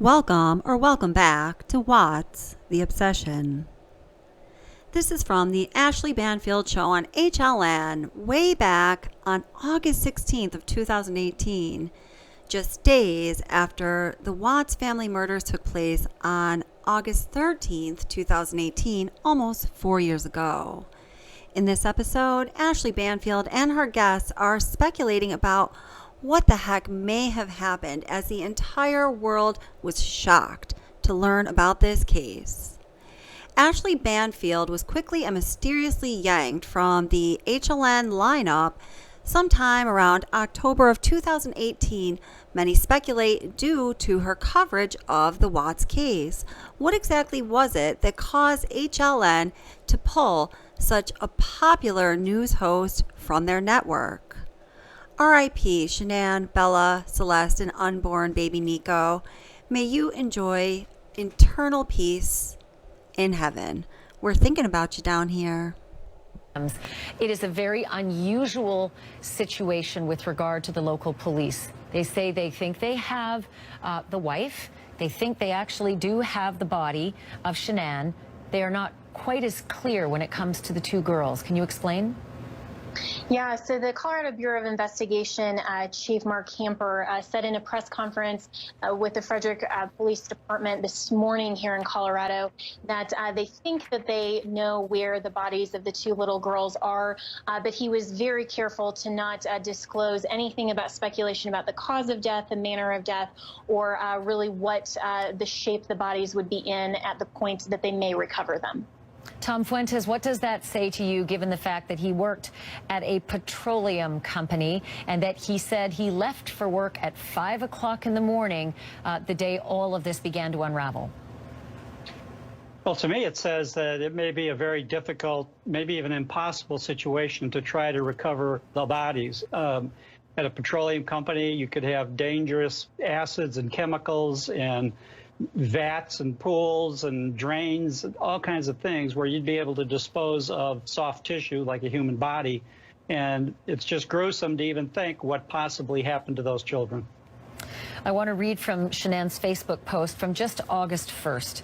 Welcome back to Watts, the Obsession. This is from the Ashleigh Banfield show on HLN way back on August 16th of 2018, just days after the Watts family murders took place on August 13th, 2018, almost 4 years ago. In this episode, Ashleigh Banfield and her guests are speculating about what the heck may have happened as the entire world was shocked to learn about this case. Ashleigh Banfield was quickly and mysteriously yanked from the HLN lineup sometime around October of 2018. Many speculate due to her coverage of the Watts case. What exactly was it that caused HLN to pull such a popular news host from their network? R.I.P. Shanann, Bella, Celeste, and unborn baby Nico. May you enjoy eternal peace in heaven. We're thinking about you down here. It is a very unusual situation with regard to the local police. They say they think they have the wife. They think they actually do have the body of Shanann. They are not quite as clear when it comes to the two girls. Can you explain? Yeah, so the Colorado Bureau of Investigation Chief Mark Hamper said in a press conference with the Frederick Police Department this morning here in Colorado that they think that they know where the bodies of the two little girls are, but he was very careful to not disclose anything about speculation about the cause of death, the manner of death, or really what the shape the bodies would be in at the point that they may recover them. Tom Fuentes, what does that say to you, given the fact that he worked at a petroleum company and that he said he left for work at 5 o'clock in the morning the day all of this began to unravel? Well, to me, it says that it may be a very difficult, maybe even impossible situation to try to recover the bodies. At a petroleum company, you could have dangerous acids and chemicals and vats and pools and drains, all kinds of things where you'd be able to dispose of soft tissue like a human body. And it's just gruesome to even think what possibly happened to those children. I want to read from Shanann's Facebook post from just August 1st.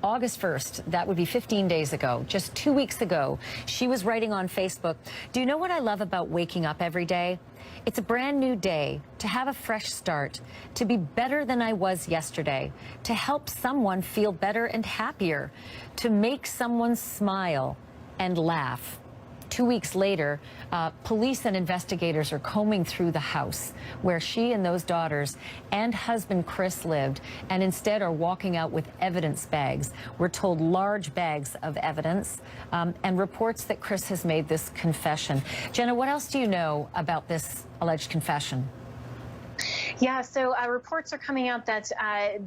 August 1st, that would be 15 days ago, just 2 weeks ago, she was writing on Facebook, "Do you know what I love about waking up every day? It's a brand new day, to have a fresh start, to be better than I was yesterday, to help someone feel better and happier, to make someone smile and laugh." 2 weeks later, police and investigators are combing through the house where she and those daughters and husband Chris lived, and instead are walking out with evidence bags. We're told large bags of evidence, and reports that Chris has made this confession. Jenna, what else do you know about this alleged confession? Yeah, so reports are coming out that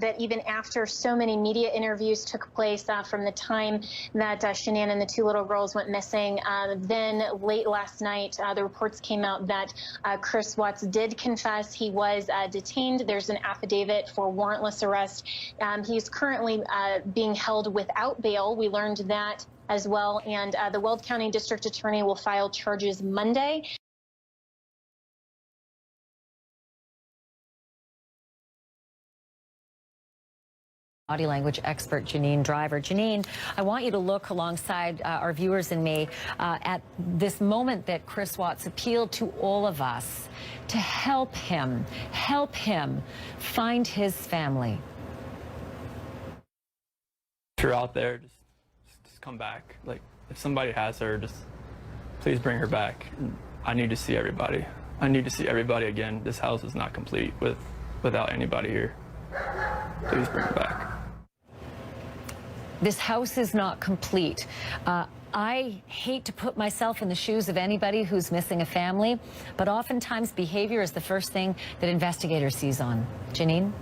that even after so many media interviews took place from the time that Shanann and the two little girls went missing, then late last night, the reports came out that Chris Watts did confess. He was detained. There's an affidavit for warrantless arrest. He's currently being held without bail. We learned that as well. And the Weld County District Attorney will file charges Monday. Body language expert Janine Driver. Janine, I want you to look alongside our viewers and me at this moment that Chris Watts appealed to all of us to help him find his family. If you're out there, just come back. Like, if somebody has her, just please bring her back. I need to see everybody. I need to see everybody again. This house is not complete without anybody here. Please bring her back. This house is not complete. I hate to put myself in the shoes of anybody who's missing a family, but oftentimes behavior is the first thing that investigators seize on. Janine?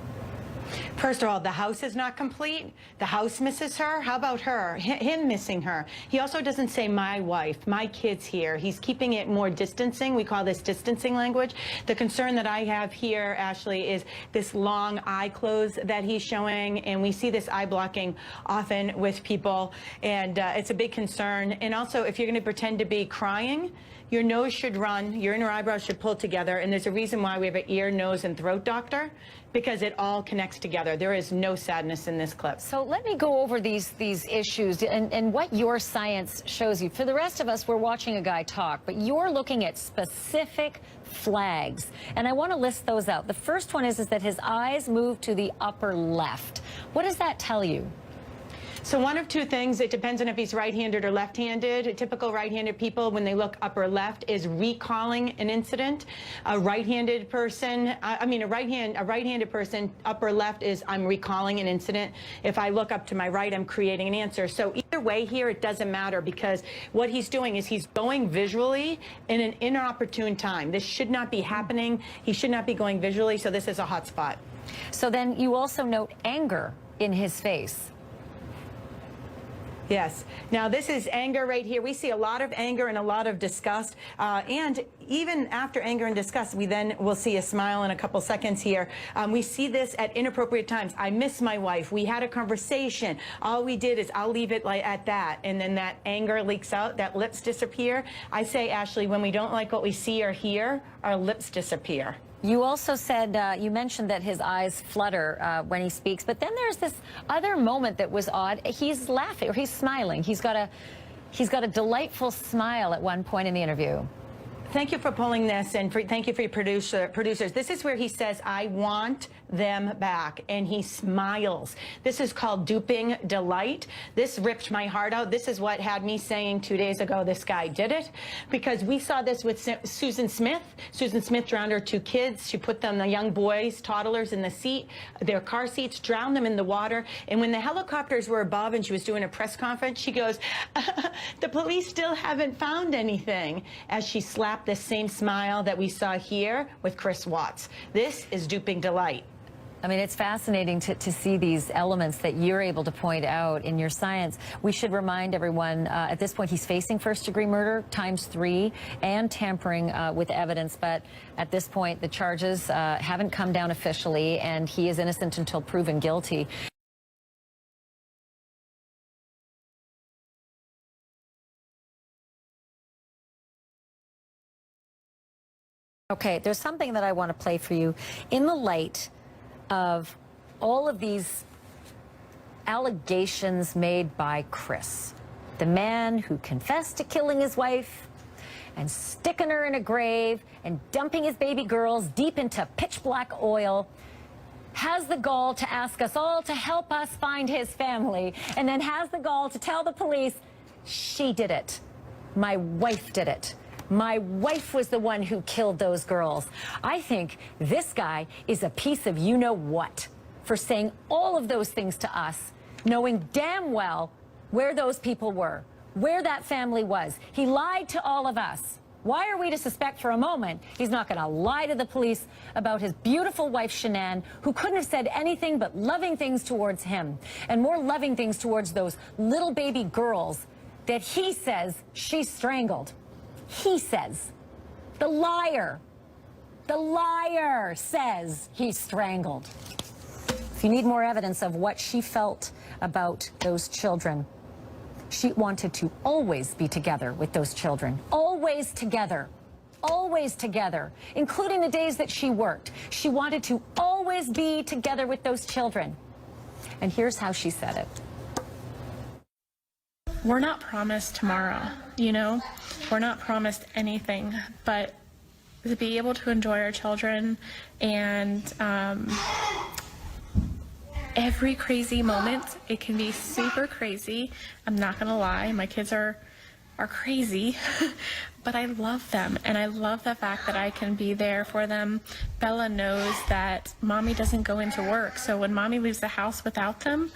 First of all, the house is not complete. The house misses her. How about her? Him missing her. He also doesn't say my wife, my kids here. He's keeping it more distancing. We call this distancing language. The concern that I have here, Ashleigh, is this long eye close that he's showing, and we see this eye blocking often with people, and it's a big concern. And also, if you're going to pretend to be crying, your nose should run, your inner eyebrows should pull together, and there's a reason why we have an ear, nose, and throat doctor, because it all connects together. together. There is no sadness in this clip. So let me go over these issues and what your science shows you. For the rest of us, we're watching a guy talk, but you're looking at specific flags, and I want to list those out. The first one is that his eyes move to the upper left. What does that tell you? So one of two things, it depends on if he's right-handed or left-handed. Typical right-handed people, when they look upper left, is recalling an incident. A right-handed person, a right-handed person, upper left is I'm recalling an incident. If I look up to my right, I'm creating an answer. So either way here, it doesn't matter, because what he's doing is he's going visually in an inopportune time. This should not be happening. He should not be going visually, so this is a hot spot. So then you also note anger in his face. Yes. Now, this is anger right here. We see a lot of anger and a lot of disgust. And even after anger and disgust, we then will see a smile in a couple seconds here. We see this at inappropriate times. I miss my wife. We had a conversation. All we did is I'll leave it like at that. And then that anger leaks out, that lips disappear. I say, Ashleigh, when we don't like what we see or hear, our lips disappear. You also said, you mentioned that his eyes flutter when he speaks, but then there's this other moment that was odd. He's laughing, or he's smiling. He's got a delightful smile at one point in the interview. Thank you for pulling this, and thank you for your producers. This is where he says, I want them back, and he smiles. This is called duping delight. This ripped my heart out. This is what had me saying 2 days ago, this guy did it, because we saw this with Susan Smith. Susan Smith drowned her 2 kids. She put them, the young boys, toddlers, in the seat, their car seats, drowned them in the water, and when the helicopters were above and she was doing a press conference, she goes, the police still haven't found anything, as she slapped the same smile that we saw here with Chris Watts. This is duping delight. I mean, it's fascinating to see these elements that you're able to point out in your science. We should remind everyone, at this point, he's facing first-degree murder ×3 and tampering with evidence. But at this point, the charges haven't come down officially, and he is innocent until proven guilty. Okay, there's something that I want to play for you. In the light of all of these allegations made by Chris, the man who confessed to killing his wife and sticking her in a grave and dumping his baby girls deep into pitch black oil, has the gall to ask us all to help us find his family, and then has the gall to tell the police, she did it. My wife did it. My wife was the one who killed those girls. I think this guy is a piece of you-know-what for saying all of those things to us, knowing damn well where those people were, where that family was. He lied to all of us. Why are we to suspect for a moment he's not going to lie to the police about his beautiful wife, Shanann, who couldn't have said anything but loving things towards him, and more loving things towards those little baby girls that he says she strangled? He says, the liar says he strangled. If you need more evidence of what she felt about those children, she wanted to always be together with those children. Always together. Always together. Including the days that she worked. She wanted to always be together with those children. And here's how she said it. We're not promised tomorrow, you know? We're not promised anything, but to be able to enjoy our children and every crazy moment, it can be super crazy. I'm not gonna lie, my kids are crazy, but I love them, and I love the fact that I can be there for them. Bella knows that mommy doesn't go into work, so when mommy leaves the house without them,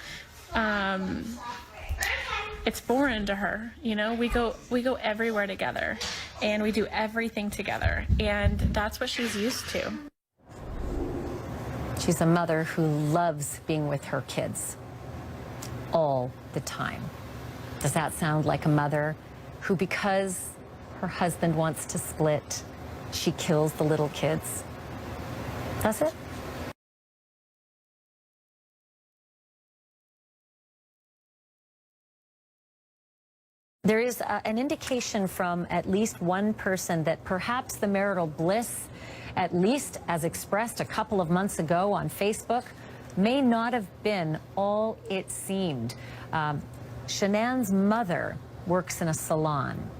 it's foreign to her, you know. We go everywhere together, and we do everything together, and that's what she's used to. She's a mother who loves being with her kids all the time. Does that sound like a mother who, because her husband wants to split, she kills the little kids? Does it? There is an indication from at least one person that perhaps the marital bliss, at least as expressed a couple of months ago on Facebook, may not have been all it seemed. Shanann's mother works in a salon,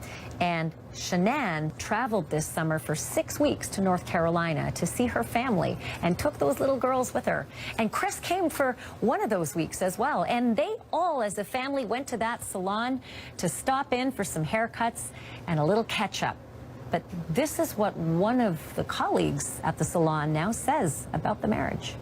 and Shanann traveled this summer for 6 weeks to North Carolina to see her family and took those little girls with her. And Chris came for one of those weeks as well. And they all, as a family, went to that salon to stop in for some haircuts and a little catch-up. But this is what one of the colleagues at the salon now says about the marriage.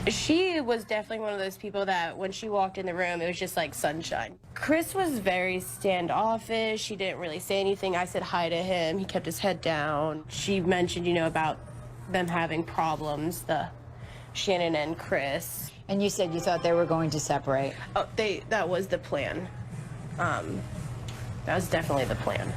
She was definitely one of those people that when she walked in the room, it was just like sunshine. Chris was very standoffish. He didn't really say anything. I said hi to him. He kept his head down. She mentioned, you know, about them having problems, the Shanann and Chris. And you said you thought they were going to separate. Oh, that was the plan. That was definitely the plan.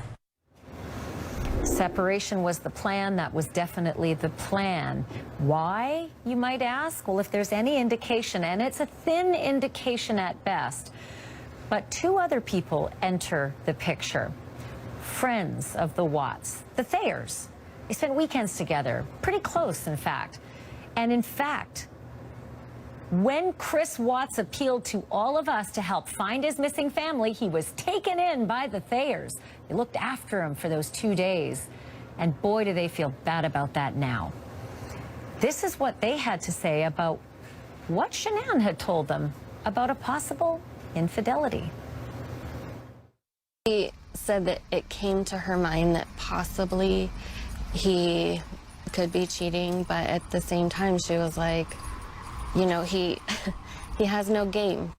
Separation was the plan. That was definitely the plan. Why, you might ask? Well, if there's any indication, and it's a thin indication at best, but two other people enter the picture. Friends of the Watts, the Thayers. They spent weekends together, pretty close, in fact. And in fact, when Chris Watts appealed to all of us to help find his missing family, he was taken in by the Thayers. They looked after him for those 2 days. And boy, do they feel bad about that now. This is what they had to say about what Shanann had told them about a possible infidelity. She said that it came to her mind that possibly he could be cheating, but at the same time she was like, you know, he has no game.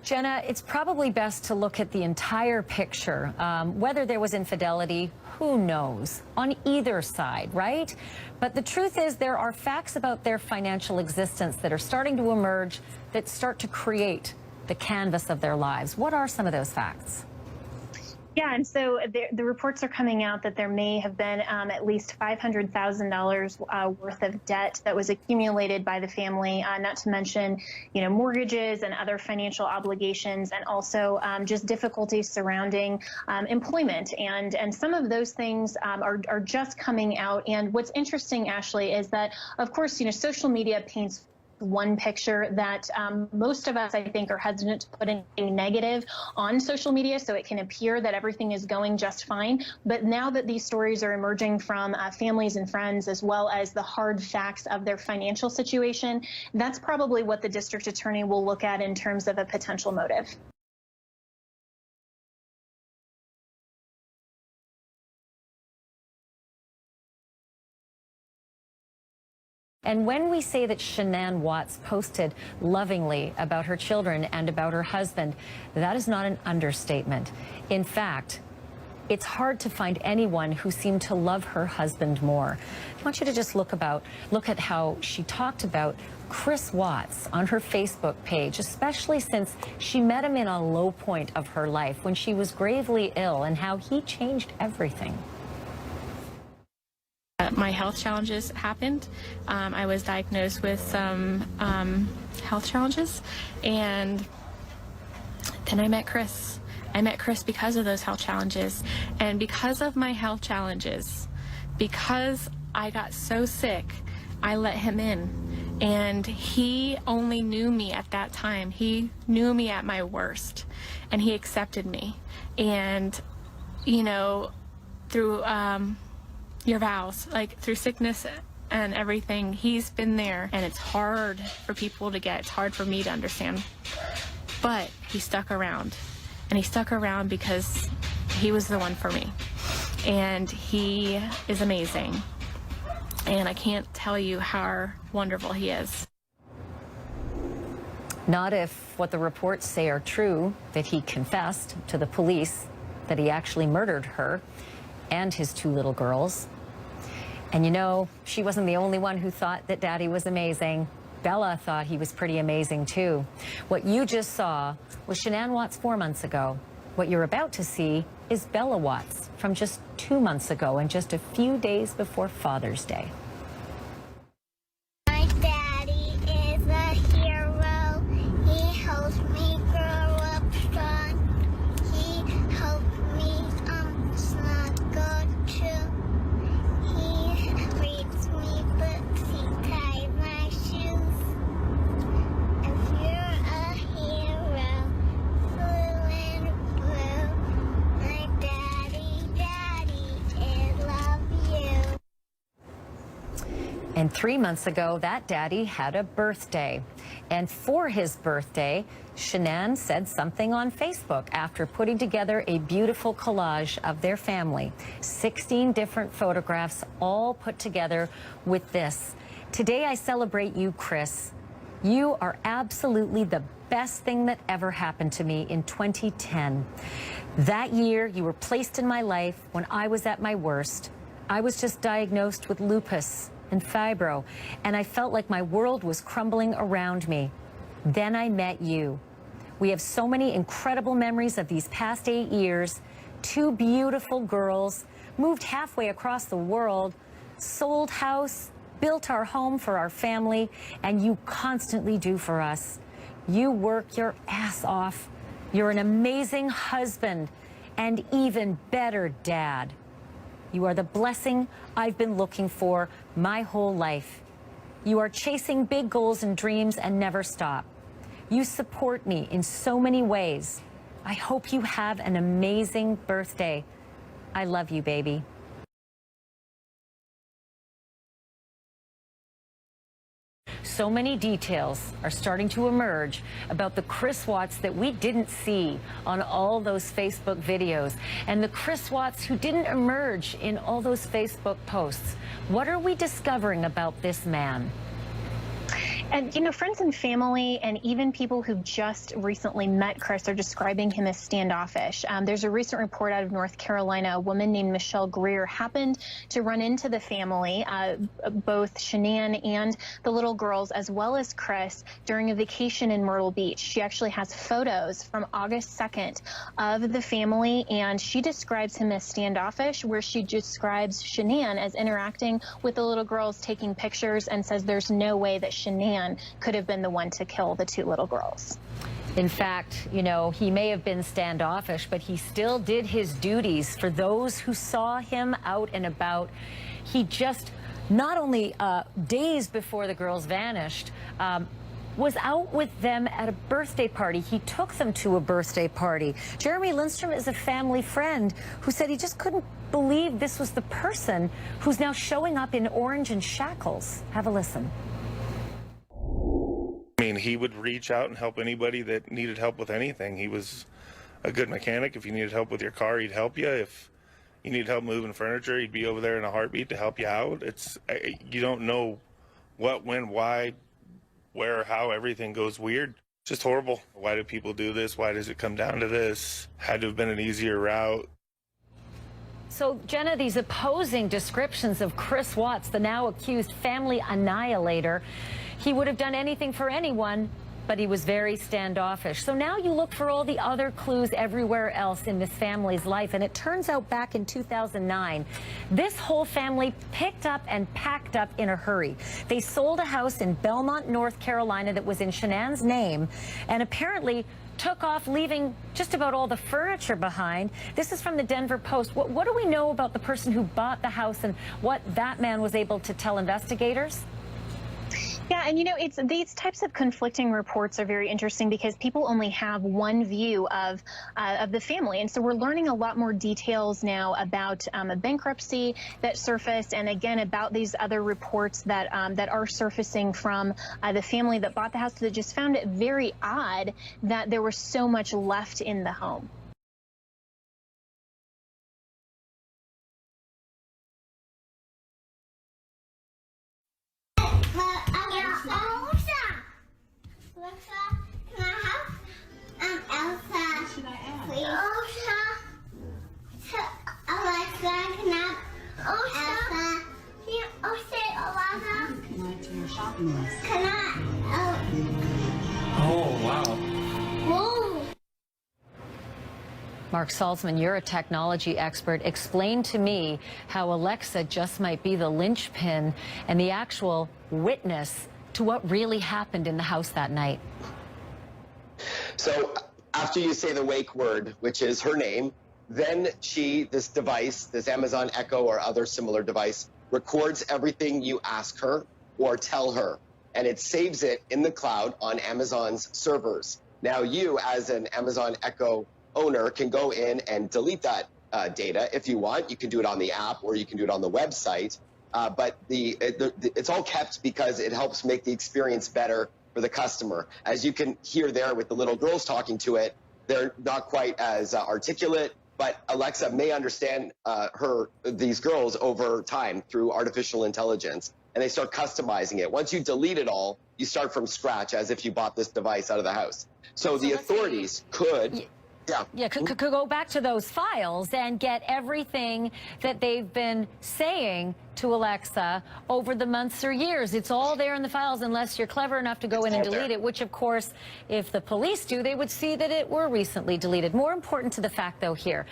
Jenna, it's probably best to look at the entire picture. Whether there was infidelity, who knows, on either side, right? But the truth is there are facts about their financial existence that are starting to emerge that start to create the canvas of their lives. What are some of those facts? Yeah, and so the reports are coming out that there may have been at least $500,000 worth of debt that was accumulated by the family, not to mention, you know, mortgages and other financial obligations, and also just difficulties surrounding employment. And some of those things are just coming out. And what's interesting, Ashleigh, is that, of course, you know, social media paints one picture that most of us, I think, are hesitant to put anything negative on social media so it can appear that everything is going just fine. But now that these stories are emerging from families and friends, as well as the hard facts of their financial situation, that's probably what the district attorney will look at in terms of a potential motive. And when we say that Shanann Watts posted lovingly about her children and about her husband, that is not an understatement. In fact, it's hard to find anyone who seemed to love her husband more. I want you to just look at how she talked about Chris Watts on her Facebook page, especially since she met him in a low point of her life when she was gravely ill, and how he changed everything. My health challenges happened. I was diagnosed with some health challenges, and then I met Chris. I met Chris because of those health challenges, and because of my health challenges, because I got so sick, I let him in, and he only knew me at that time. He knew me at my worst, and he accepted me. And, you know, through your vows, like through sickness and everything, he's been there, and it's hard for people to get. It's hard for me to understand, but he stuck around, and he stuck around because he was the one for me, and he is amazing, and I can't tell you how wonderful he is. Not if what the reports say are true, that he confessed to the police that he actually murdered her and his two little girls. And you know, she wasn't the only one who thought that Daddy was amazing. Bella thought he was pretty amazing too. What you just saw was Shanann Watts 4 months ago. What you're about to see is Bella Watts from just 2 months ago, and just a few days before Father's Day. My daddy is a hero. He helps me grow up strong. He helped me not go to. He reads me books. He And 3 months ago, that daddy had a birthday. And for his birthday, Shanann said something on Facebook after putting together a beautiful collage of their family. 16 different photographs, all put together with this. Today I celebrate you, Chris. You are absolutely the best thing that ever happened to me in 2010. That year, you were placed in my life when I was at my worst. I was just diagnosed with lupus and fibro, and I felt like my world was crumbling around me. Then I met you. We have so many incredible memories of these past 8 years. 2 beautiful girls, moved halfway across the world, sold house, built our home for our family, and you constantly do for us. You work your ass off. You're an amazing husband and even better dad. You are the blessing I've been looking for my whole life. You are chasing big goals and dreams and never stop. You support me in so many ways. I hope you have an amazing birthday. I love you, baby. So many details are starting to emerge about the Chris Watts that we didn't see on all those Facebook videos, and the Chris Watts who didn't emerge in all those Facebook posts. What are we discovering about this man? And, you know, friends and family and even people who just recently met Chris are describing him as standoffish. There's a recent report out of North Carolina. A woman named Michelle Greer happened to run into the family, both Shanann and the little girls, as well as Chris, during a vacation in Myrtle Beach. She actually has photos from August 2nd of the family, and she describes him as standoffish, where she describes Shanann as interacting with the little girls, taking pictures, and says there's no way that Shanann could have been the one to kill the 2 little girls. In fact, you know, he may have been standoffish, but he still did his duties for those who saw him out and about. He just, not only days before the girls vanished, was out with them at a birthday party. He took them to a birthday party. Jeremy Lindstrom is a family friend who said he just couldn't believe this was the person who's now showing up in orange and shackles. Have a listen. I mean, he would reach out and help anybody that needed help with anything. He was a good mechanic. If you needed help with your car, he'd help you. If you need help moving furniture, he'd be over there in a heartbeat to help you out. You don't know what, when, why, where, how everything goes weird. Just horrible. Why do people do this? Why does it come down to this? Had to have been an easier route. So, Jenna, these opposing descriptions of Chris Watts, the now accused family annihilator, he would have done anything for anyone, but he was very standoffish. So now you look for all the other clues everywhere else in this family's life, and it turns out back in 2009, this whole family picked up and packed up in a hurry. They sold a house in Belmont, North Carolina that was in Shanann's name, and apparently took off, leaving just about all the furniture behind. This is from the Denver Post. What do we know about the person who bought the house and what that man was able to tell investigators? Yeah, and you know, these types of conflicting reports are very interesting because people only have one view of the family, and so we're learning a lot more details now about a bankruptcy that surfaced, and again about these other reports that that are surfacing from the family that bought the house, that just found it very odd that there was so much left in the home. Oh, wow. Mark Salzman, you're a technology expert. Explain to me how Alexa just might be the linchpin and the actual witness to what really happened in the house that night. So after you say the wake word, which is her name, then this device, this Amazon Echo or other similar device, records everything you ask her or tell her, and it saves it in the cloud on Amazon's servers. Now you, as an Amazon Echo owner, can go in and delete that data if you want. You can do it on the app or you can do it on the website. but it's all kept because it helps make the experience better for the customer. As you can hear there with the little girls talking to it, they're not quite as articulate, but Alexa may understand these girls over time through artificial intelligence, and they start customizing it. Once you delete it all, you start from scratch as if you bought this device out of the house. So the authorities could... could go back to those files and get everything that they've been saying to Alexa over the months or years. It's all there in the files unless you're clever enough to go in and delete it, which, of course, if the police do, they would see that it were recently deleted. More important to the fact, though, here,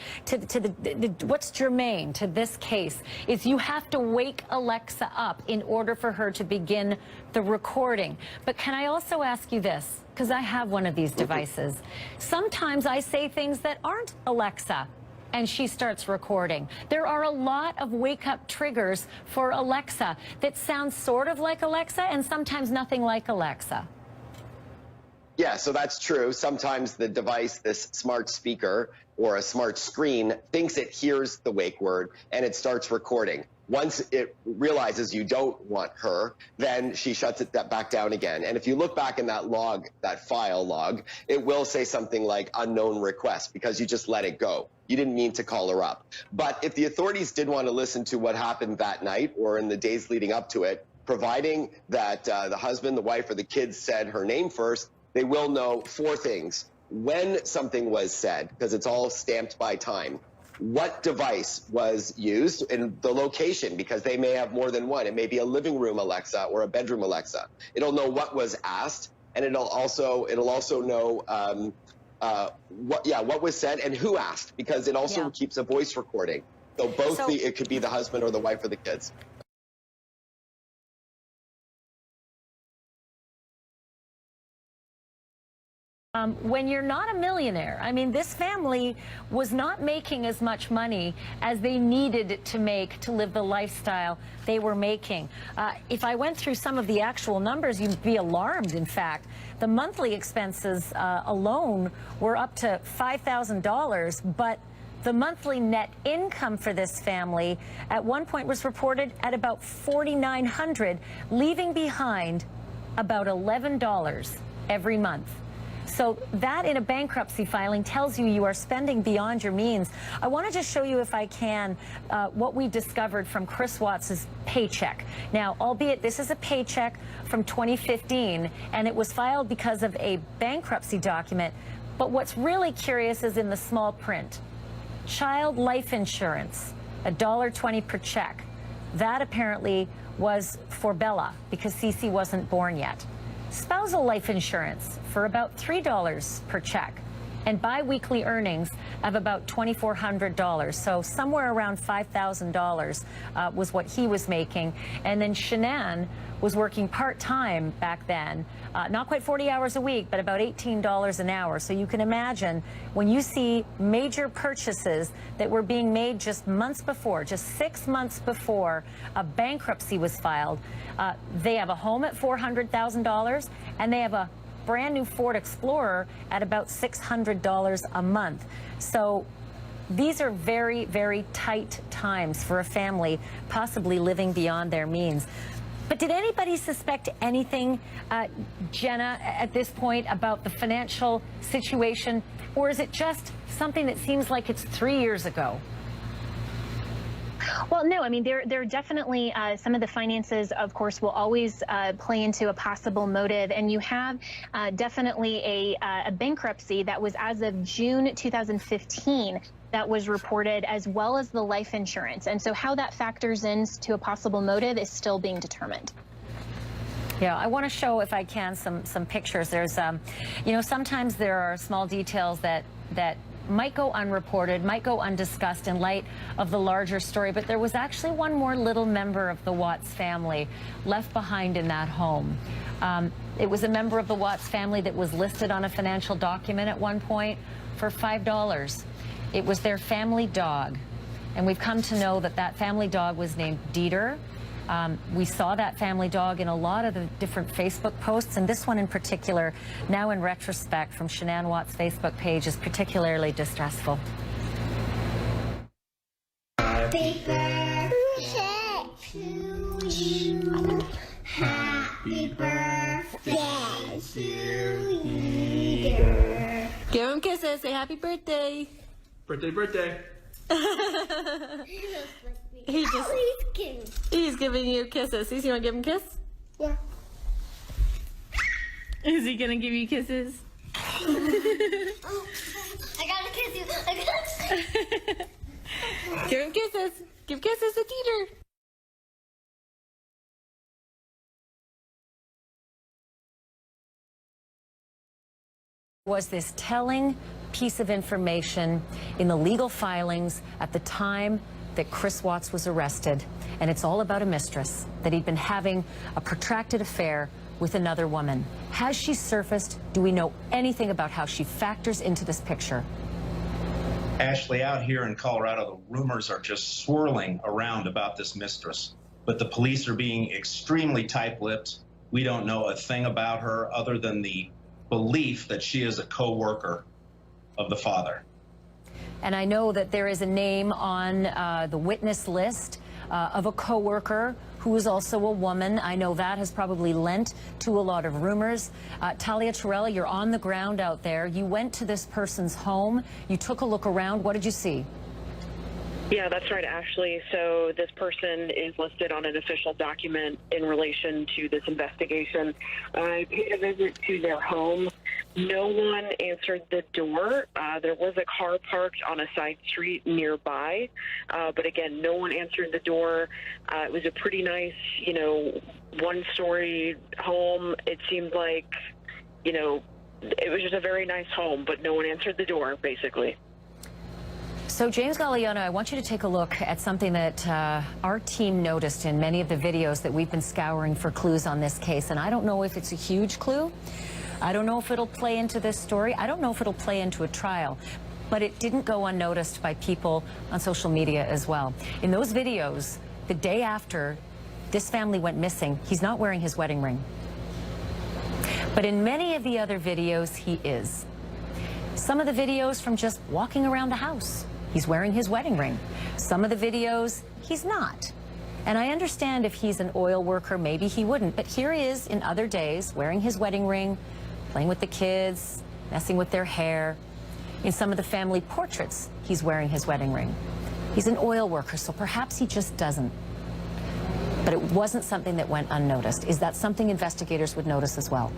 what's germane to this case is you have to wake Alexa up in order for her to begin the recording. But can I also ask you this? Because I have one of these devices. Sometimes I say things that aren't Alexa, and she starts recording. There are a lot of wake-up triggers for Alexa that sound sort of like Alexa and sometimes nothing like Alexa. Yeah, so that's true. Sometimes the device, this smart speaker or a smart screen, thinks it hears the wake word and it starts recording. Once it realizes you don't want her, then she shuts it back down again. And if you look back in that log, that file log, it will say something like unknown request because you just let it go. You didn't mean to call her up. But if the authorities did want to listen to what happened that night or in the days leading up to it, providing that the husband, the wife, or the kids said her name first, they will know 4 things. When something was said, because it's all stamped by time. What device was used and the location, because they may have more than one. It may be a living room Alexa or a bedroom Alexa. It'll know what was asked, and it'll also know what was said and who asked, because it also keeps a voice recording. So it could be the husband or the wife or the kids. When you're not a millionaire, I mean, this family was not making as much money as they needed to make to live the lifestyle they were making. If I went through some of the actual numbers, you'd be alarmed, in fact. The monthly expenses alone were up to $5,000, but the monthly net income for this family at one point was reported at about $4,900, leaving behind about $11 every month. So that in a bankruptcy filing tells you are spending beyond your means. I want to just show you, if I can, what we discovered from Chris Watts's paycheck. Now, albeit this is a paycheck from 2015, and it was filed because of a bankruptcy document, but what's really curious is in the small print. Child life insurance, $1.20 per check. That apparently was for Bella because Cece wasn't born yet. Spousal life insurance for about $3 per check, and biweekly earnings of about $2,400. So somewhere around $5,000 was what he was making. And then Shanann was working part-time back then, not quite 40 hours a week, but about $18 an hour. So you can imagine when you see major purchases that were being made just months before, just 6 months before a bankruptcy was filed. They have a home at $400,000, and they have a brand new Ford Explorer at about $600 a month. So these are very, very tight times for a family, possibly living beyond their means. But did anybody suspect anything, Jenna, at this point about the financial situation? Or is it just something that seems like it's 3 years ago? Well, no, I mean, there are definitely some of the finances, of course, will always play into a possible motive. And you have definitely a bankruptcy that was as of June 2015 that was reported, as well as the life insurance. And so how that factors into a possible motive is still being determined. Yeah, I want to show, if I can, some pictures. There's, you know, sometimes there are small details that might go unreported, might go undiscussed in light of the larger story, but there was actually one more little member of the Watts family left behind in that home. It was a member of the Watts family that was listed on a financial document at one point for $5. It was their family dog, and we've come to know that that family dog was named Dieter. We saw that family dog in a lot of the different Facebook posts, and this one in particular, now in retrospect from Shanann Watts' Facebook page, is particularly distressful. Happy birthday to Happy birthday, dear leader. Give him kisses. Say happy birthday. Birthday, birthday. He's giving you kisses. You want to give him a kiss? Yeah. Is he gonna give you kisses? I gotta kiss you. Give him kisses. Give kisses to Peter. Was this telling piece of information in the legal filings at the time that Chris Watts was arrested, and it's all about a mistress, that he'd been having a protracted affair with another woman. Has she surfaced? Do we know anything about how she factors into this picture? Ashleigh, out here in Colorado, the rumors are just swirling around about this mistress, but the police are being extremely tight-lipped. We don't know a thing about her other than the belief that she is a co-worker of the father. And I know that there is a name on the witness list of a co-worker who is also a woman. I know that has probably lent to a lot of rumors. Talia Torella, you're on the ground out there. You went to this person's home. You took a look around. What did you see? Yeah, that's right, Ashleigh. So this person is listed on an official document in relation to this investigation. I paid a visit to their home. No one answered the door. There was a car parked on a side street nearby, but again, no one answered the door. It was a pretty nice, one-story home. It seemed like, it was just a very nice home, but no one answered the door, basically. So, James Galliano, I want you to take a look at something that our team noticed in many of the videos that we've been scouring for clues on this case. And I don't know if it's a huge clue. I don't know if it'll play into this story. I don't know if it'll play into a trial. But it didn't go unnoticed by people on social media as well. In those videos, the day after this family went missing, he's not wearing his wedding ring. But in many of the other videos, he is. Some of the videos from just walking around the house, he's wearing his wedding ring. Some of the videos, he's not. And I understand if he's an oil worker, maybe he wouldn't. But here he is in other days, wearing his wedding ring, playing with the kids, messing with their hair. In some of the family portraits, he's wearing his wedding ring. He's an oil worker, so perhaps he just doesn't. But it wasn't something that went unnoticed. Is that something investigators would notice as well?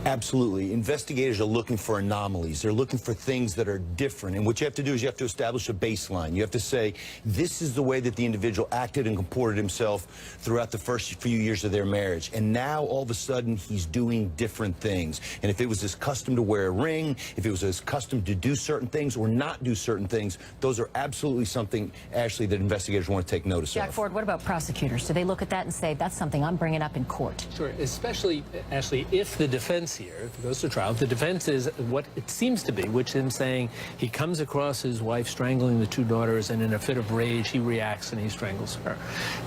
Absolutely. Investigators are looking for anomalies. They're looking for things that are different. And what you have to do is you have to establish a baseline. You have to say, this is the way that the individual acted and comported himself throughout the first few years of their marriage. And now, all of a sudden, he's doing different things. And if it was his custom to wear a ring, if it was his custom to do certain things or not do certain things, those are absolutely something, Ashleigh, that investigators want to take notice of. Jack Ford, what about prosecutors? Do they look at that and say, that's something I'm bringing up in court? Sure, especially, Ashleigh, if the defense here, if it goes to trial, the defense is what it seems to be, which is saying he comes across his wife strangling the two daughters, and in a fit of rage, he reacts and he strangles her.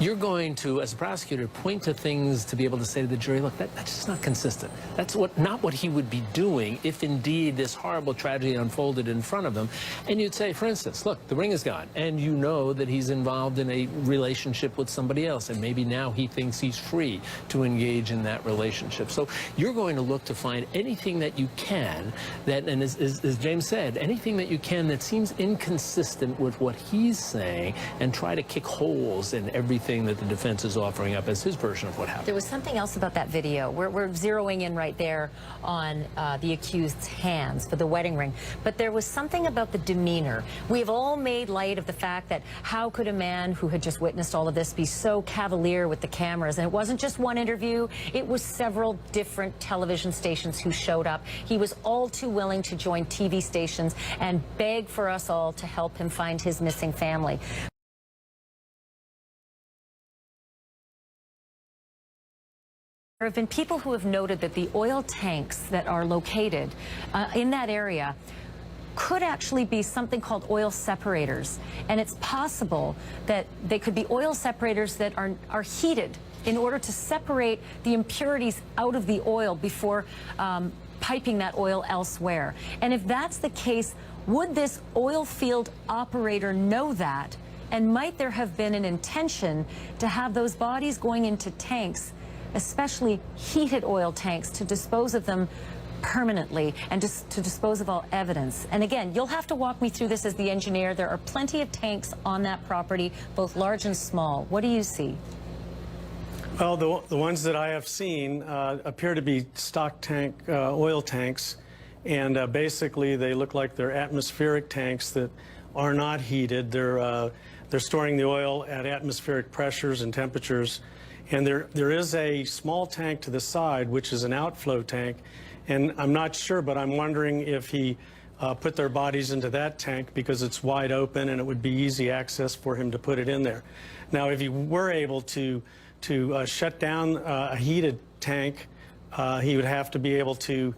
You're going to, as a prosecutor, point to things to be able to say to the jury, look, that's just not consistent. That's not what he would be doing if indeed this horrible tragedy unfolded in front of him. And you'd say, for instance, look, the ring is gone, and you know that he's involved in a relationship with somebody else, and maybe now he thinks he's free to engage in that relationship. So you're going to look to find anything that you can, that, and as James said, anything that you can that seems inconsistent with what he's saying, and try to kick holes in everything that the defense is offering up as his version of what happened. There was something else about that video. We're zeroing in right there on the accused's hands for the wedding ring. But there was something about the demeanor. We've all made light of the fact that how could a man who had just witnessed all of this be so cavalier with the cameras? And it wasn't just one interview. It was several different television stations who showed up. He was all too willing to join TV stations and beg for us all to help him find his missing family. There have been people who have noted that the oil tanks that are located in that area could actually be something called oil separators. And it's possible that they could be oil separators that are heated in order to separate the impurities out of the oil before piping that oil elsewhere. And if that's the case, would this oil field operator know that? And might there have been an intention to have those bodies going into tanks especially heated oil tanks, to dispose of them permanently and just to dispose of all evidence. And again, you'll have to walk me through this as the engineer. There are plenty of tanks on that property, both large and small. What do you see? Well, the ones that I have seen appear to be stock tank oil tanks, and basically they look like they're atmospheric tanks that are not heated. They're storing the oil at atmospheric pressures and temperatures. And there is a small tank to the side, which is an outflow tank. And I'm not sure, but I'm wondering if he put their bodies into that tank because it's wide open and it would be easy access for him to put it in there. Now, if he were able to shut down a heated tank, he would have to be able to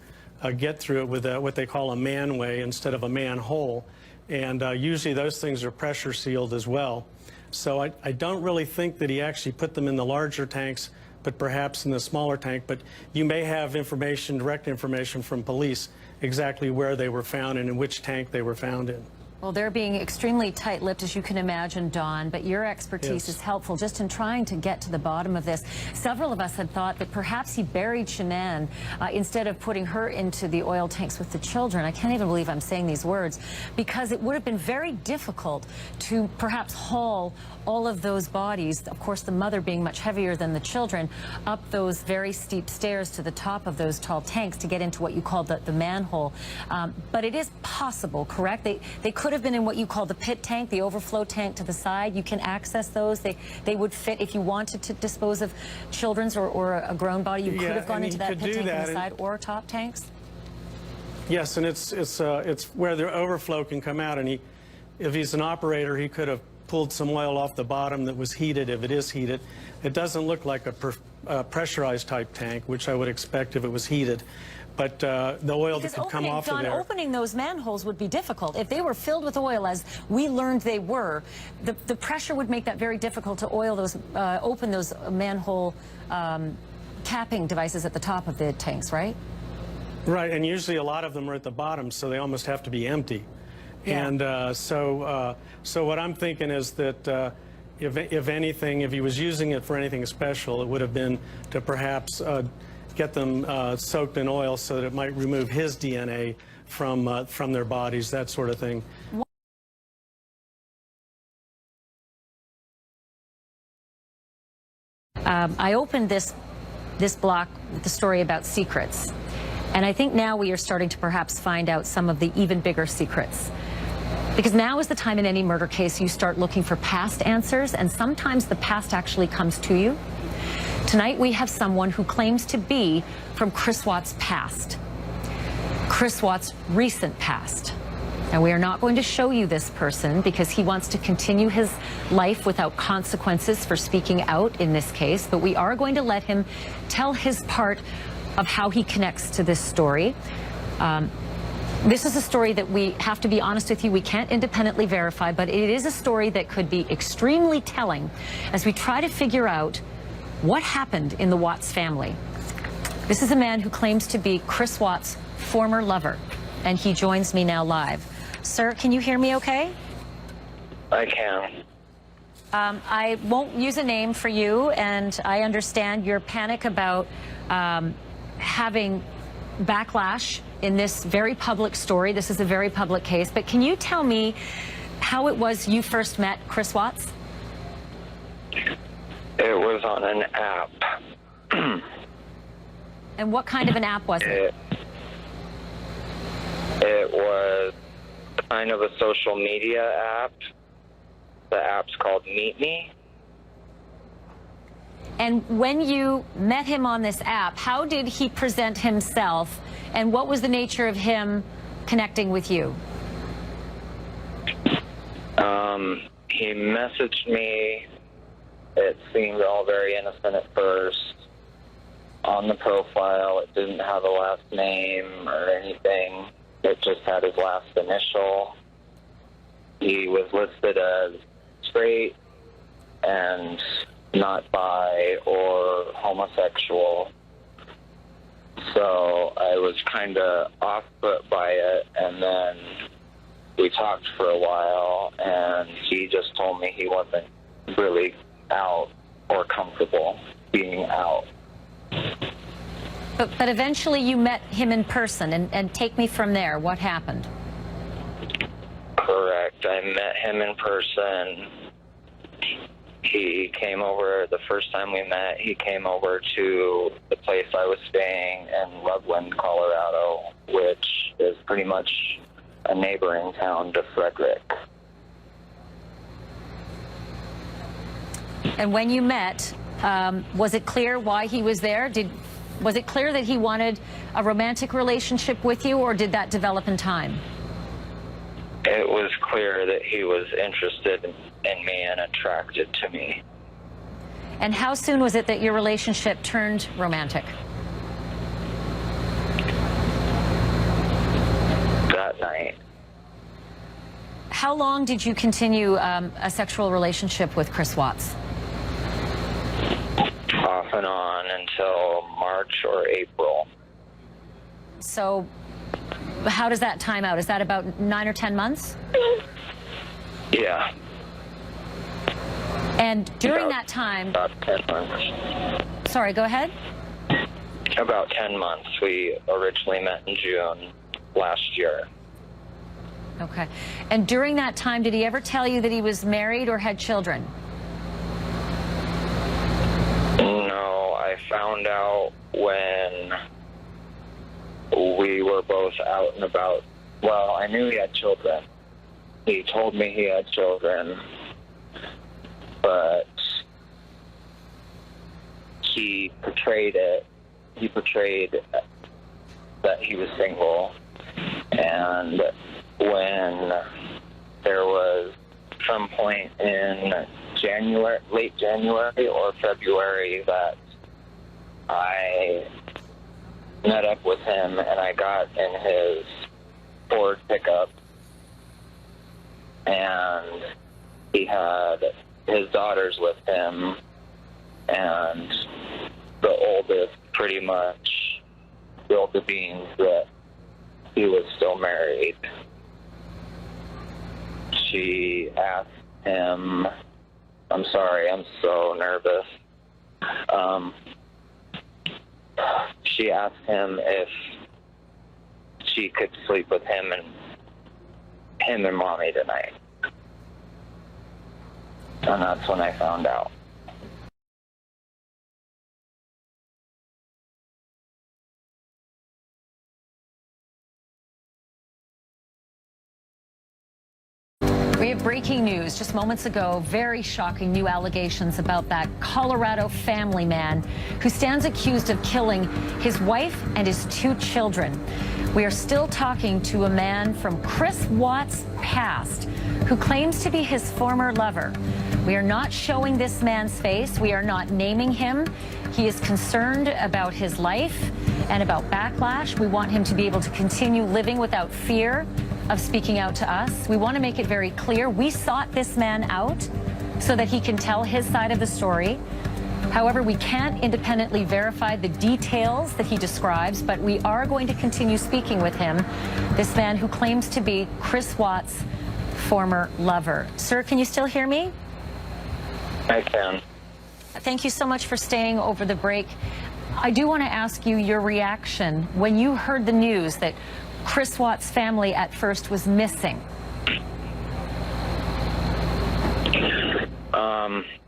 get through it with what they call a manway instead of a manhole. And usually those things are pressure sealed as well. So I don't really think that he actually put them in the larger tanks, but perhaps in the smaller tank. But you may have information, direct information from police exactly where they were found and in which tank they were found in. Well, they're being extremely tight-lipped, as you can imagine, Don, but your expertise is helpful just in trying to get to the bottom of this. Several of us had thought that perhaps he buried Shanann instead of putting her into the oil tanks with the children. I can't even believe I'm saying these words, because it would have been very difficult to perhaps haul all of those bodies, of course the mother being much heavier than the children, up those very steep stairs to the top of those tall tanks to get into what you call the manhole. But it is possible, correct? They could have been in what you call the pit tank, the overflow tank to the side. You can access those. They would fit if you wanted to dispose of children's or a grown body. You could have gone into that pit tank on the side or top tanks. Yes, and it's where the overflow can come out. And if he's an operator, he could have pulled some oil off the bottom that was heated, if it is heated. It doesn't look like a pressurized type tank, which I would expect if it was heated. But the oil that could come off of there. Opening those manholes would be difficult. If they were filled with oil, as we learned they were, the pressure would make that very difficult to open those manhole capping devices at the top of the tanks, right? Right, and usually a lot of them are at the bottom, so they almost have to be empty. Yeah. And so what I'm thinking is that if anything, if he was using it for anything special, it would have been to perhaps get them soaked in oil so that it might remove his DNA from their bodies, that sort of thing. I opened this block with the story about secrets, and I think now we are starting to perhaps find out some of the even bigger secrets. Because now is the time in any murder case you start looking for past answers, and sometimes the past actually comes to you. Tonight we have someone who claims to be from Chris Watts' past, Chris Watts' recent past. Now, we are not going to show you this person because he wants to continue his life without consequences for speaking out in this case, but we are going to let him tell his part of how he connects to this story. This is a story that we have to be honest with you, we can't independently verify, but it is a story that could be extremely telling as we try to figure out what happened in the Watts family. This is a man who claims to be Chris Watts' former lover, and he joins me now live. Sir, can you hear me okay? I can. I won't use a name for you, and I understand your panic about having backlash in this very public story. This is a very public case, but can you tell me how it was you first met Chris Watts? It was on an app. And what kind of an app was it? It was kind of a social media app. The app's called Meet Me. And when you met him on this app, how did he present himself, and what was the nature of him connecting with you? He messaged me. It seemed all very innocent at first. On the profile, it didn't have a last name or anything. It just had his last initial. He was listed as straight and not bi or homosexual. So I was kind of off put by it, and then we talked for a while, and he just told me he wasn't really out or comfortable being out. But eventually you met him in person, and take me from there. What happened? Correct. I met him in person. He came over, the first time we met, he came over to the place I was staying in Loveland, Colorado, which is pretty much a neighboring town to Frederick. And when you met, was it clear why he was there? Was it clear that he wanted a romantic relationship with you, or did that develop in time? It was clear that he was interested in me and attracted to me. And how soon was it that your relationship turned romantic? That night. How long did you continue a sexual relationship with Chris Watts? Off and on until March or April. So how does that time out? Is that about 9 or 10 months? Yeah. And during that time... About 10 months. Sorry, go ahead. About 10 months. We originally met in June last year. Okay. And during that time, did he ever tell you that he was married or had children? No, I found out when we were both out and about. Well, I knew he had children. He told me he had children, but he portrayed it. He portrayed that he was single, and when there was some point in January, late January or February, that I met up with him and I got in his Ford pickup, and he had his daughters with him, and the oldest pretty much spilled the beans that he was still married. She asked him, I'm sorry, I'm so nervous. She asked him if she could sleep with him and mommy tonight. And that's when I found out. We have breaking news just moments ago. Very shocking new allegations about that Colorado family man who stands accused of killing his wife and his 2 children. We are still talking to a man from Chris Watts' past who claims to be his former lover. We are not showing this man's face. We are not naming him. He is concerned about his life and about backlash. We want him to be able to continue living without fear of speaking out to us. We want to make it very clear we sought this man out so that he can tell his side of the story. However, we can't independently verify the details that he describes, but we are going to continue speaking with him, this man who claims to be Chris Watts' former lover. Sir, can you still hear me? I can. Thank you so much for staying over the break. I do want to ask you your reaction when you heard the news that Chris Watts' family at first was missing.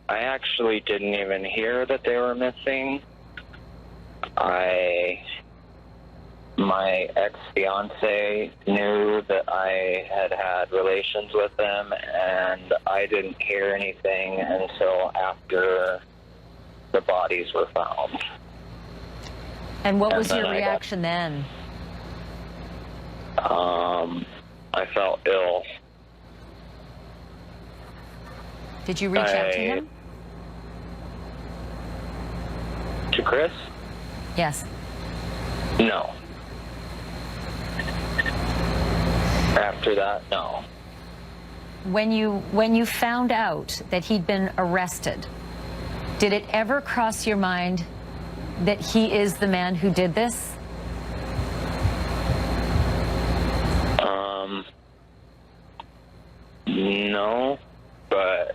I actually didn't even hear that they were missing. My ex-fiance knew that I had relations with them, and I didn't hear anything until after the bodies were found. And what was your reaction then? I felt ill. Did you reach out to him? To Chris? Yes. No. After that, no. When you found out that he'd been arrested, did it ever cross your mind that he is the man who did this? No, but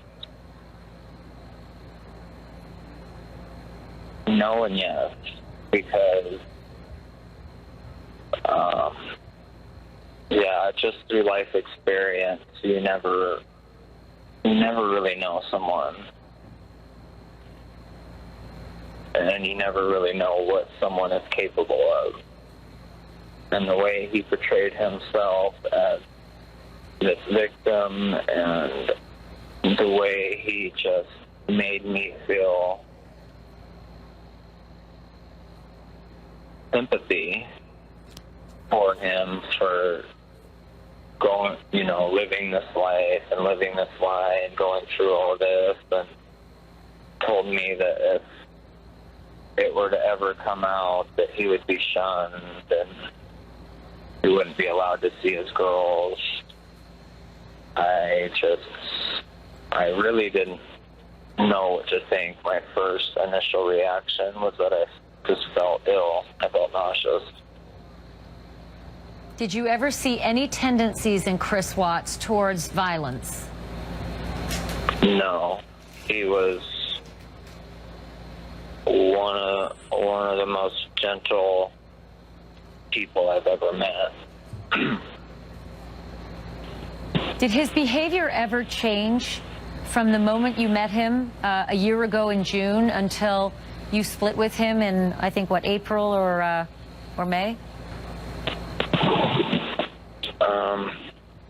no and yes, because Yeah, just through life experience, you never really know someone. And you never really know what someone is capable of. And the way he portrayed himself as this victim and the way he just made me feel sympathy for him for going, living this life and living this lie and going through all this, and told me that if it were to ever come out that he would be shunned and he wouldn't be allowed to see his girls. I really didn't know what to think. My first initial reaction was that I just felt ill. I felt nauseous. Did you ever see any tendencies in Chris Watts towards violence? No. He was one of the most gentle people I've ever met. Did his behavior ever change from the moment you met him a year ago in June until you split with him in, I think, what, April or May?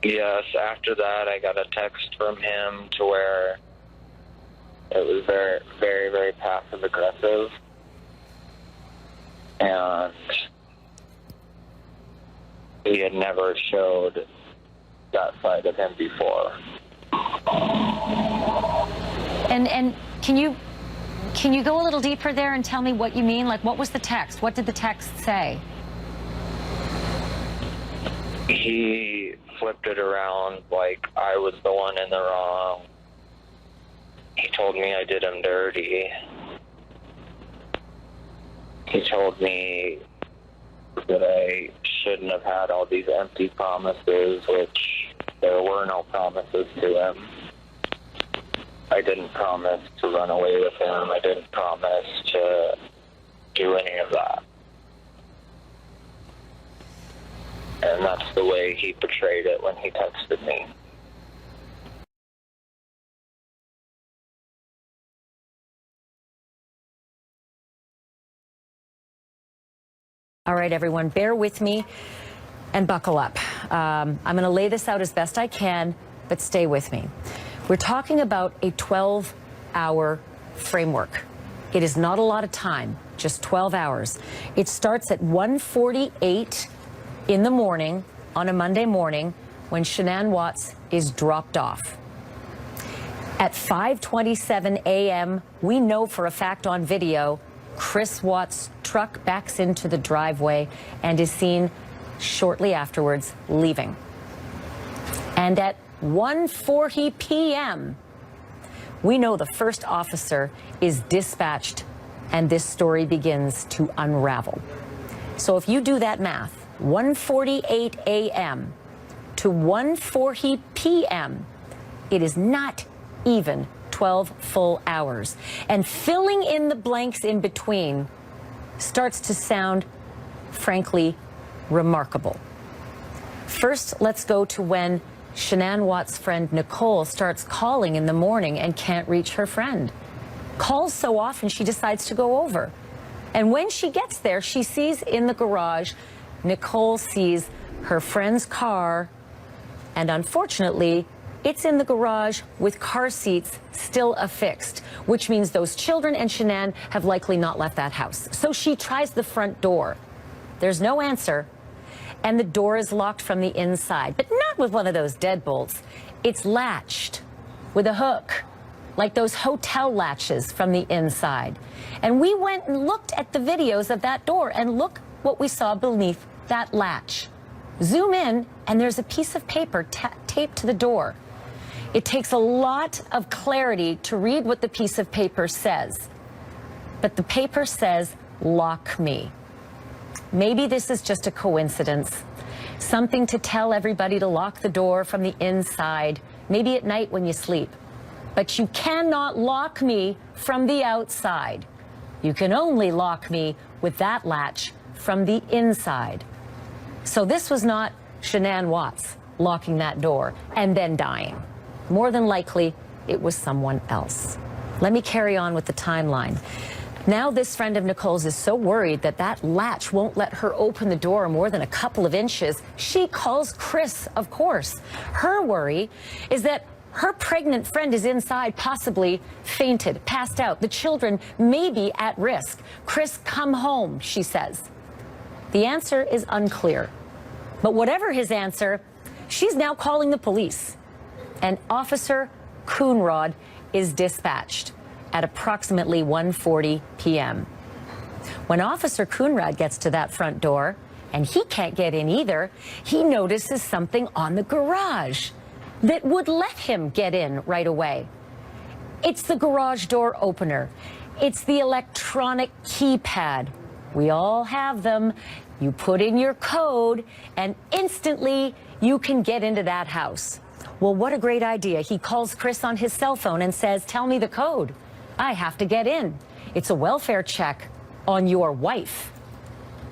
Yes, after that I got a text from him to where it was very, very, very passive aggressive. And he had never showed that side of him before. And can you go a little deeper there and tell me what you mean? Like, what was the text? What did the text say? He flipped it around like I was the one in the wrong. He told me I did him dirty. He told me that I shouldn't have had all these empty promises, which there were no promises to him. I didn't promise to run away with him. I didn't promise to do any of that. And that's the way he portrayed it when he texted me. All right, everyone, bear with me and buckle up. I'm going to lay this out as best I can, but stay with me. We're talking about a 12-hour framework. It is not a lot of time, just 12 hours. It starts at 1:48 in the morning on a Monday morning when Shanann Watts is dropped off. At 5:27 a.m., we know for a fact on video, Chris Watts' truck backs into the driveway and is seen shortly afterwards leaving. And at 1:40 p.m., we know the first officer is dispatched and this story begins to unravel. So if you do that math, 1:48 a.m. to 1:40 p.m., it is not even 12 full hours. And filling in the blanks in between starts to sound, frankly, remarkable. First, let's go to when Shanann Watts' friend Nicole starts calling in the morning and can't reach her friend. Calls so often she decides to go over. And when she gets there, she sees in the garage, Nicole sees her friend's car, and unfortunately, it's in the garage with car seats still affixed, which means those children and Shanann have likely not left that house. So she tries the front door. There's no answer, and the door is locked from the inside, but not with one of those deadbolts. It's latched with a hook, like those hotel latches from the inside. And we went and looked at the videos of that door, and look what we saw beneath that latch. Zoom in, and there's a piece of paper taped to the door. It takes a lot of clarity to read what the piece of paper says. But the paper says, "Lock me." Maybe this is just a coincidence. Something to tell everybody to lock the door from the inside, maybe at night when you sleep. But you cannot lock me from the outside. You can only lock me with that latch from the inside. So this was not Shanann Watts locking that door and then dying. More than likely, it was someone else. Let me carry on with the timeline. Now this friend of Nicole's is so worried that that latch won't let her open the door more than a couple of inches. She calls Chris, of course. Her worry is that her pregnant friend is inside, possibly fainted, passed out. The children may be at risk. Chris, come home, she says. The answer is unclear. But whatever his answer, she's now calling the police. And Officer Coonrod is dispatched at approximately 1:40 p.m. When Officer Coonrod gets to that front door, and he can't get in either, he notices something on the garage that would let him get in right away. It's the garage door opener. It's the electronic keypad. We all have them. You put in your code, and instantly you can get into that house. Well, what a great idea. He calls Chris on his cell phone and says, tell me the code. I have to get in. It's a welfare check on your wife.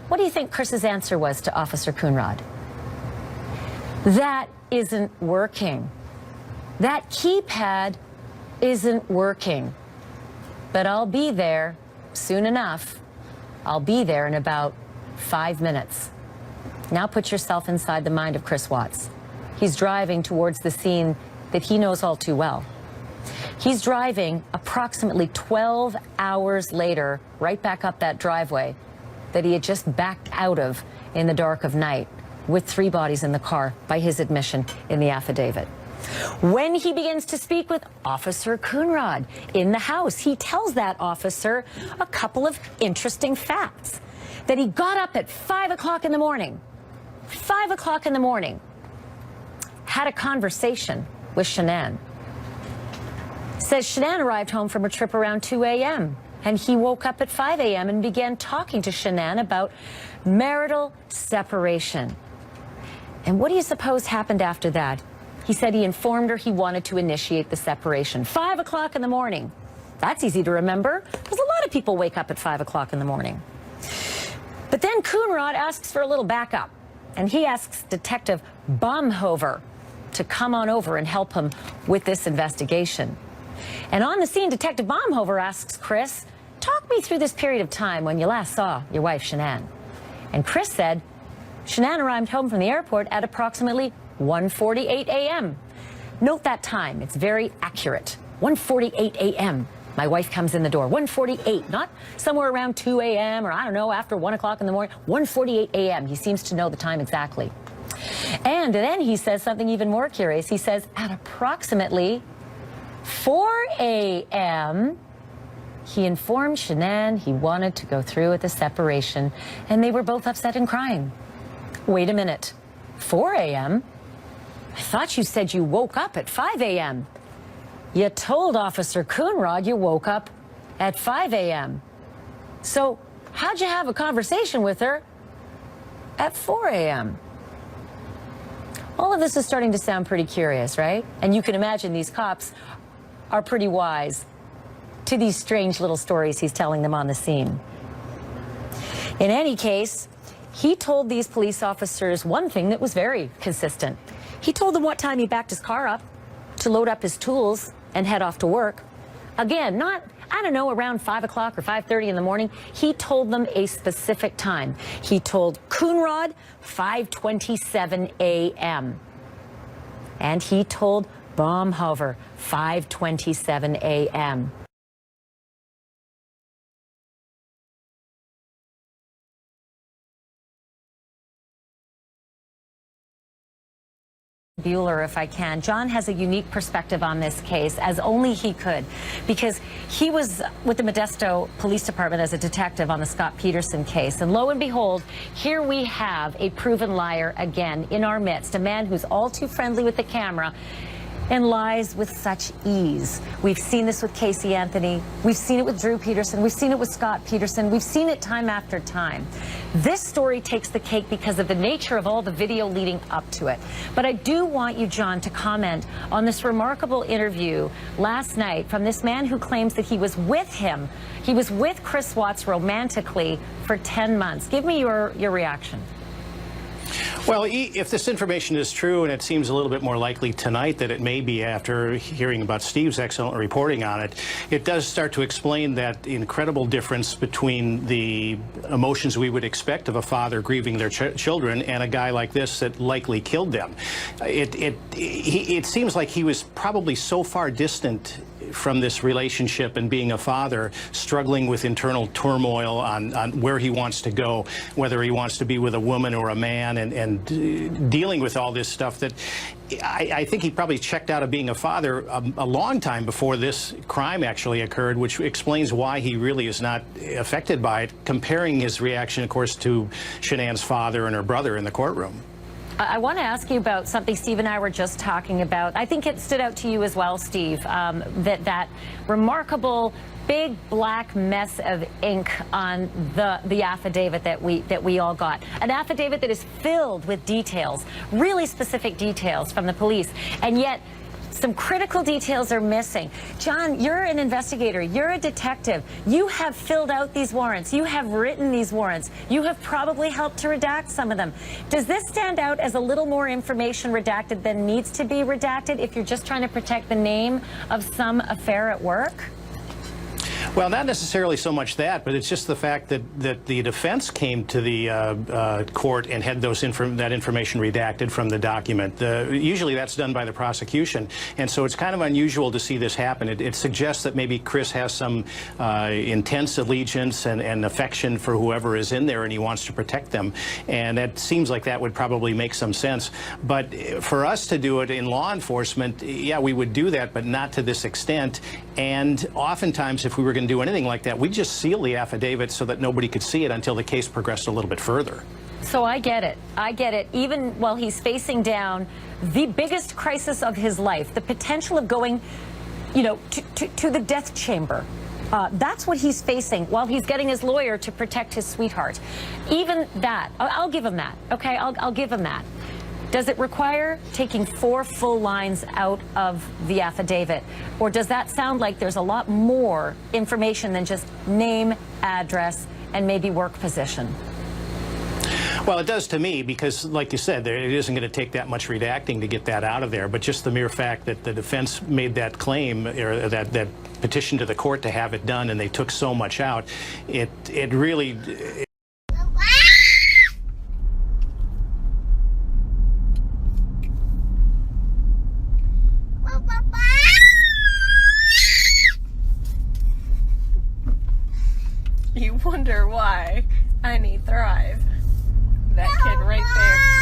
What do you think Chris's answer was to Officer Coonrod? That isn't working. That keypad isn't working. But I'll be there soon enough. I'll be there in about 5 minutes. Now put yourself inside the mind of Chris Watts. He's driving towards the scene that he knows all too well. He's driving approximately 12 hours later, right back up that driveway that he had just backed out of in the dark of night, with 3 bodies in the car, by his admission in the affidavit. When he begins to speak with Officer Coonrod in the house, he tells that officer a couple of interesting facts. That he got up at 5 o'clock in the morning, 5 o'clock in the morning, had a conversation with Shanann. Says Shanann arrived home from a trip around 2 a.m. and he woke up at 5 a.m. and began talking to Shanann about marital separation. And what do you suppose happened after that? He said he informed her he wanted to initiate the separation. 5 o'clock in the morning. That's easy to remember, because a lot of people wake up at 5 o'clock in the morning. But then Coonrod asks for a little backup, and he asks Detective Baumhover to come on over and help him with this investigation. And on the scene, Detective Baumhover asks Chris, talk me through this period of time when you last saw your wife, Shanann. And Chris said, Shanann arrived home from the airport at approximately 1:48 a.m. Note that time, it's very accurate. 1:48 a.m. My wife comes in the door, 1:48, not somewhere around 2 a.m. or I don't know, after 1 o'clock in the morning, 1:48 a.m. He seems to know the time exactly. And then he says something even more curious. He says at approximately 4 a.m., he informed Shanann he wanted to go through with the separation, and they were both upset and crying. Wait a minute, 4 a.m.? I thought you said you woke up at 5 a.m. You told Officer Coonrod you woke up at 5 a.m. So how'd you have a conversation with her at 4 a.m.? All of this is starting to sound pretty curious, right? And you can imagine these cops are pretty wise to these strange little stories he's telling them on the scene. In any case, he told these police officers one thing that was very consistent. He told them what time he backed his car up to load up his tools and head off to work. Again, not, I don't know, around 5 o'clock or 5:30 in the morning. He told them a specific time. He told Coonrod 5:27 a.m. And he told Baumhover 5:27 a.m. Bueller, if I can. John has a unique perspective on this case, as only he could, because he was with the Modesto Police Department as a detective on the Scott Peterson case. And lo and behold, here we have a proven liar again in our midst, a man who's all too friendly with the camera and lies with such ease. We've seen this with Casey Anthony. We've seen it with Drew Peterson. We've seen it with Scott Peterson. We've seen it time after time. This story takes the cake because of the nature of all the video leading up to it. But I do want you, John, to comment on this remarkable interview last night from this man who claims that he was with him. He was with Chris Watts romantically for 10 months. Give me your reaction. Well, if this information is true, and it seems a little bit more likely tonight that it may be after hearing about Steve's excellent reporting on it, it does start to explain that incredible difference between the emotions we would expect of a father grieving their children and a guy like this that likely killed them. It seems like he was probably so far distant from this relationship and being a father, struggling with internal turmoil on where he wants to go, whether he wants to be with a woman or a man, and dealing with all this stuff that I think he probably checked out of being a father a long time before this crime actually occurred, which explains why he really is not affected by it, comparing his reaction, of course, to Shanann's father and her brother in the courtroom. I want to ask you about something Steve and I were just talking about. I think it stood out to you as well, Steve, that remarkable big black mess of ink on the affidavit that we all got. An affidavit that is filled with details, really specific details from the police, and yet some critical details are missing. John, you're an investigator. You're a detective. You have filled out these warrants. You have written these warrants. You have probably helped to redact some of them. Does this stand out as a little more information redacted than needs to be redacted if you're just trying to protect the name of some affair at work? Well, not necessarily so much that, but it's just the fact that the defense came to the court and had that information redacted from the document. Usually that's done by the prosecution, and so it's kind of unusual to see this happen. It suggests that maybe Chris has some intense allegiance and affection for whoever is in there, and he wants to protect them, and it seems like that would probably make some sense. But for us to do it in law enforcement, yeah, we would do that, but not to this extent. And oftentimes, if we were going to do anything like that, we'd just seal the affidavit so that nobody could see it until the case progressed a little bit further. So I get it. I get it. Even while he's facing down the biggest crisis of his life, the potential of going, you know, to the death chamber. That's what he's facing while he's getting his lawyer to protect his sweetheart. Even that, I'll give him that. Okay, I'll give him that. Does it require taking 4 full lines out of the affidavit? Or does that sound like there's a lot more information than just name, address, and maybe work position? Well, it does to me, because, like you said, it isn't going to take that much redacting to get that out of there. But just the mere fact that the defense made that claim, or that petition to the court to have it done, and they took so much out, it really... You wonder why I need Thrive. That kid right there.